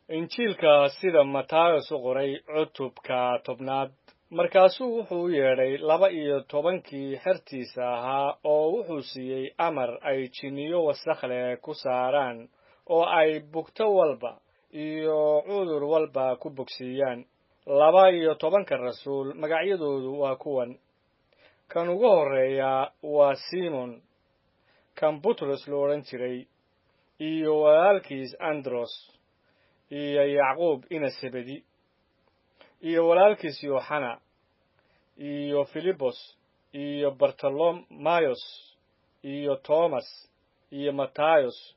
injiilka sida Matayos u qoray cutubka 10 markaasuu wuxuu yeedhay 12 xertiisa ahaa oo wuxuu siiyey amar ay jinniyo wasakh leh ku saaraan oo ay bugto walba iyo cudur walba ku bogsiiyaan 12 rasuul magacyadoodu waa kuwan kan ugu horeeya waa Simon kan Butros loo oran jiray iyo walaalkiis Andros iyo Yacquub ina Sebedi iyo walaalkiis Yohana iyo Filipos iyo Bartolomayos iyo Thomas iyo Matayos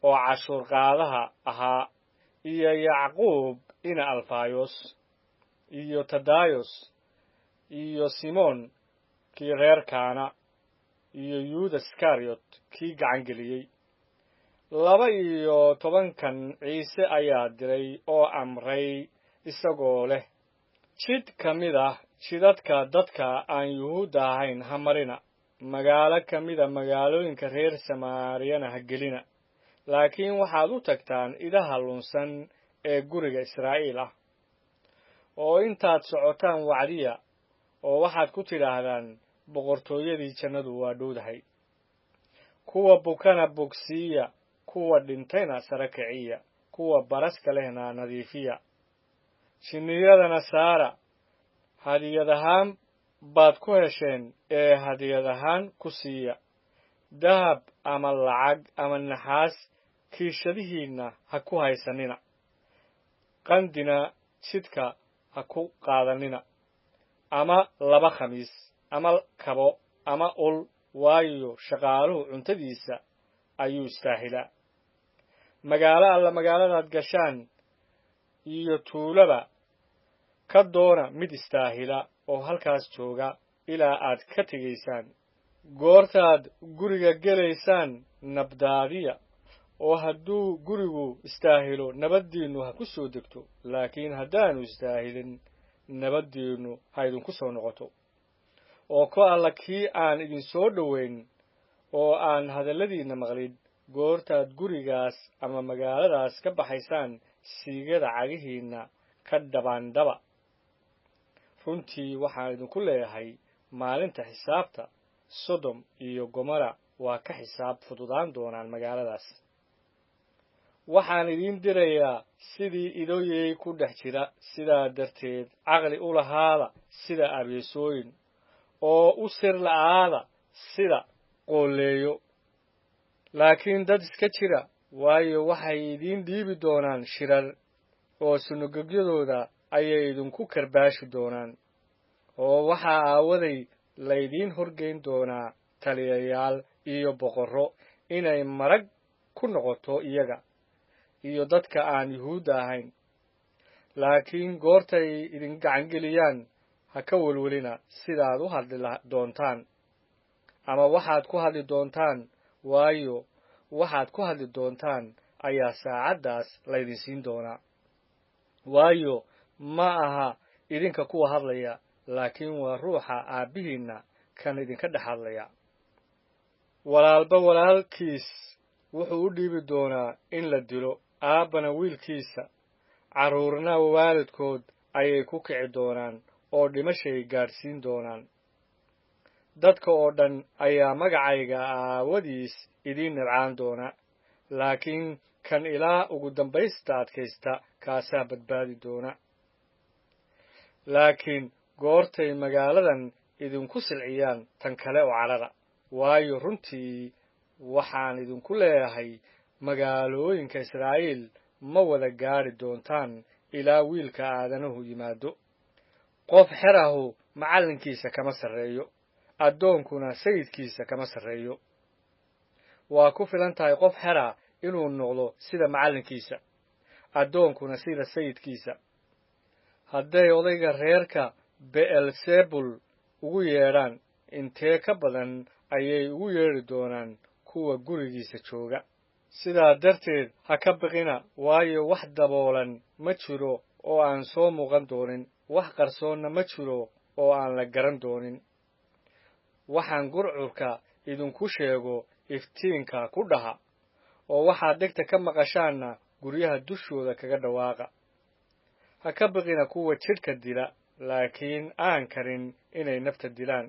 oo cashuur qaadaha ahaa iyo Yacquub ina Alfayos iyo Tadayos iyo Simon kii reer Kana iyo Judas Iskariot kii gacan geliyay 12 Ciise ayaa diray oo amray isagoo leh jid kamida jidadka dadka aan Yuhuudda ahayn hamarina magaalo kamida magaalooyinka reer Samaariyana ha gelina laakiin waxaad u tagtaan idaha lunsan ee guriga Israa'iil ah oo intaad socotaan wacdiya oo waxaad ku tidhaahdaan boqortooyadii jannadu waa dhowdahay kuwa bukana bogsiya kuwa dhintayna sare kiciya kuwa baraska lehna nadiifiya jinniyadana saara hadiyad ahaan baad ku hesheen ee hadiyad ahaan ku siiya dahab ama lacag ama naxaas kiishadihiinna ha ku haysanina qandina jidka ha ku qaadanina ama 2 khamiis ama kabo ama ul waayo shaqaaluhu cuntadiisa ayuu istaahilaa magaalo magaaladaad gashaan iyo tuulaba ka doona mid istaahila oo halkaas jooga ilaa aad ka tegaysaan goortaad guriga gelaysaan nabdaadiya oo hadduu gurigu istaahilo nabaddiinnu ha ku soo degto laakiin haddaanu istaahilin nabaddiinnu ha idinku soo noqoto oo ko alla kii aan idin soo dhoweyn oo aan hadalladiinna maqlin goortaad gurigaas ama magaaladaas ka baxaysaan siigada cagihiinna ka dhabaandhaba runtii waxaan idinku leeyahay maalinta xisaabta Sodom iyo Gomora waa ka xisaab fududaan doonaan magaaladaas waxaan idin dirayaa sidii idooyay ku dhex jira sidaa darteed caqli u lahaada sida abeesooyin oo u sir la'aada sida qooleeyo laakiin dad iska jira waayo waxay idin dhiibi doonaan shirar oo sunugogyadooda ayay idinku karbaashi doonaan oo waxaa aawaday laydiin horgeyn doonaa taliyayaal iyo boqorro inay marag ku noqoto iyaga iyo dadka aan Yuhuudda ahayn laakiin goortay idin gacan geliyaan ha ka walwalina sidaad u hadli doontaan ama waxaad ku hadli doontaan waayo waxaad ku hadli doontaan ayaa saacadaas laydin siin doonaa waayo ma aha idinka kuwa hadlaya laakiin waa ruuxa aabihiinna kan idinka dhex hadlaya walaalba walaalkiis wuxuu u dhiibi doonaa in la dilo aabbana wiilkiisa carruurna waalidkood ayay ku kici doonaan oo dhimashay gaadhsiin doonaan dadka oo dhan ayaa magacayga aawadiis idiin nibcaan doona laakiin kan ilaa ugu dambaysta adkaysta kaasaa badbaadi doona laakiin goortay magaaladan idinku silciyaan tan kale oo carara waayo runtii waxaan idinku leeyahay magaalooyinka Israa'iil ma wada gaari doontaan ilaa wiilka aadanuhu yimaado qof xerahu macallinkiisa kama sarreeyo addoonkuna sayidkiisa kama sarreeyo waa ku filan tahay qof xera inuu noqdo sida macallinkiisa addoonkuna sida sayidkiisa hadday odayga reerka Beelzebul ugu yeedhaan intee ka badan ayay ugu yeedhi doonaan kuwa gurigiisa jooga sidaa darteed ha ka baqina waayo wax daboolan ma jiro oo aan soo muuqan doonin wax qarsoonna ma jiro oo aan la garan doonin waxaan gurcurka idinku sheego iftiinka ku dhaha oo waxaad dhegta ka maqashaanna guryaha dushooda kaga dhawaaqa ha ka baqina kuwa jidhka dila laakiin aan karin inay nafta dilaan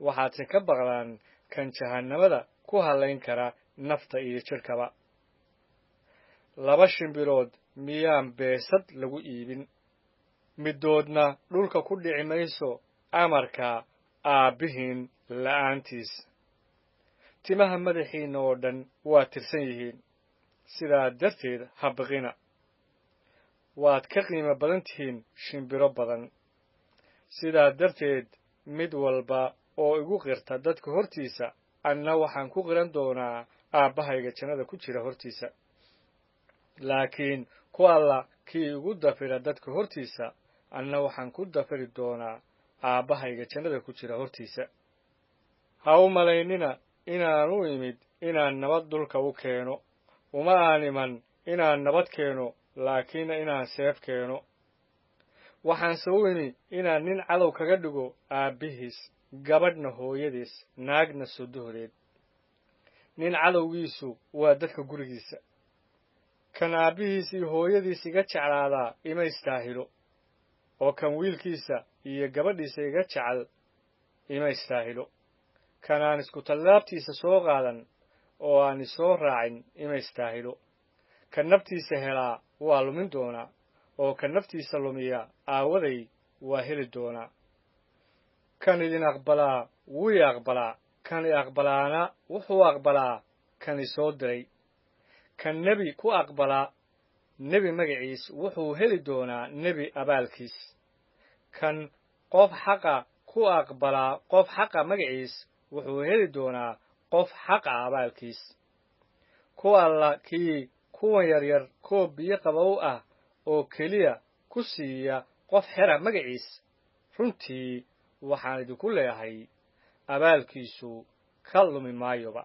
waxaadse ka baqdaan kan jahannamada ku halayn kara nafta iyo jidhkaba 2 shimbirood miyaan beesad lagu iibin midoodna dhulka ku dhici mayso amarka aabbihiin la'aantiis timaha madaxiina oo dhan waa tirsan yihiin sidaa darteed ha baqina waad ka qiimo badan tihiin shimbiro badan sidaa darteed mid walba oo igu qirta dadka hortiisa anna waxaan ku qiran doonaa aabbahayga jannada ku jira hortiisa laakiin ku alla kii igu dafira dadka hortiisa anna waxaan ku dafiri doonaa aabbahayga jannada ku jira hortiisa ha u malaynina inaan u imid inaan nabad dhulka u keeno uma aan iman inaan nabad keeno laakiin inaan seef keeno waxaanse u imi inaan nin cadow kaga dhigo aabbihiis gabadhna hooyadiis naagna sodohdeed nin cadowgiisu waa dadka gurigiisa kan aabbihiis iyo hooyadiis iga jeclaadaa ima istaahilo oo kan wiilkiisa iyo gabadhiisa iga jecel ima istaahilo kan aan isku tallaabtiisa soo qaadan oo aan isoo raacin ima istaahilo kan naftiisa helaa waa lumin doonaa oo kan naftiisa lumiya aawaday waa heli doonaa kan idin aqbalaa wuu i aqbalaa kan i aqbalaana wuxuu aqbalaa kan isoo diray kan nebi ku aqbalaa nebi magaciis wuxuu heli doonaa nebi abaalkiis kan qof xaqa ku aqbalaa qof xaqa magaciis wuxuu heli doonaa qof xaqa abaalkiis ku alla kii kuwan yaryar koob biyo qabow ah oo keliya ku siiya qof xera magaciis runtii waxaan idinku leeyahay abaalkiisu ka lumi maayoba